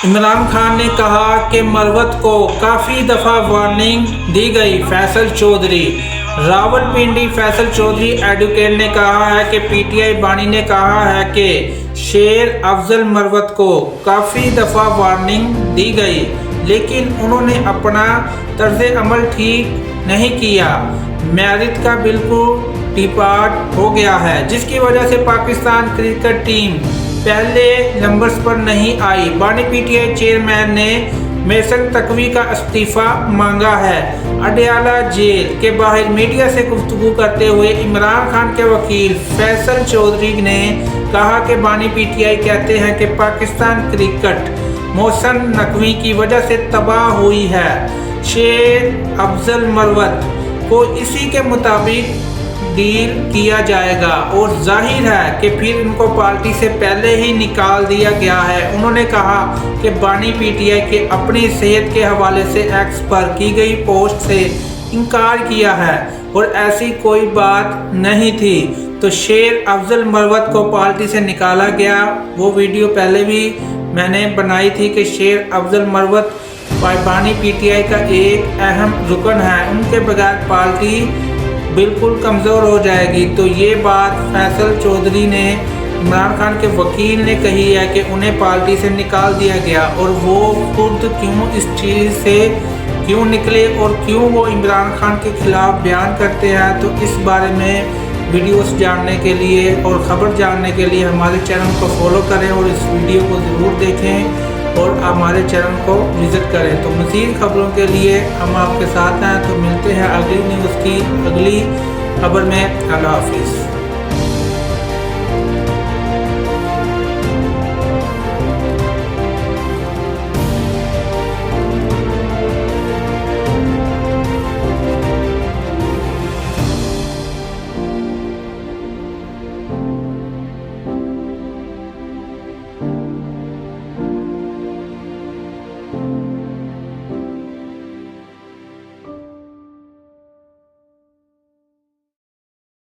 इमरान खान ने कहा कि मरवत को काफ़ी दफ़ा वार्निंग दी गई। फैसल चौधरी रावलपिंडी फैसल चौधरी एडवोकेट ने कहा है कि पीटीआई बानी ने कहा है कि शेर अफजल मरवत को काफ़ी दफ़ा वार्निंग दी गई, लेकिन उन्होंने अपना तर्ज अमल ठीक नहीं किया। मैरिट का बिल्कुल डिपार्ट हो गया है, जिसकी वजह से पाकिस्तान क्रिकेट टीम पहले नंबर्स पर नहीं आई। बानी पीटीआई चेयरमैन ने मेसन तकवी का इस्तीफ़ा मांगा है। अडयाला जेल के बाहर मीडिया से गुफ्तगू करते हुए इमरान खान के वकील फैसल चौधरी ने कहा कि बानी पीटीआई कहते हैं कि पाकिस्तान क्रिकेट मोहसन नकवी की वजह से तबाह हुई है। शेर अफजल मरवत को इसी के मुताबिक डील किया जाएगा और जाहिर है कि फिर इनको पार्टी से पहले ही निकाल दिया गया है। उन्होंने कहा कि बानी पीटीआई के अपनी सेहत के हवाले से एक्स पर की गई पोस्ट से इनकार किया है और ऐसी कोई बात नहीं थी। तो शेर अफजल मरवत को पार्टी से निकाला गया। वो वीडियो पहले भी मैंने बनाई थी कि शेर अफजल मरवत बानी पीटीआई का एक अहम रुकन है, उनके बगैर पार्टी बिल्कुल कमज़ोर हो जाएगी। तो ये बात फैसल चौधरी ने इमरान खान के वकील ने कही है कि उन्हें पार्टी से निकाल दिया गया और वो खुद क्यों इस चीज़ से क्यों निकले और क्यों वो इमरान खान के खिलाफ बयान करते हैं। तो इस बारे में वीडियोस जानने के लिए और ख़बर जानने के लिए हमारे चैनल को फॉलो करें और इस वीडियो को ज़रूर देखें और हमारे चैनल को विज़िट करें। तो मज़ीद खबरों के लिए हम आपके साथ हैं। तो मिलते हैं अगली न्यूज़ की अगली खबर में। अल्लाह हाफिज़।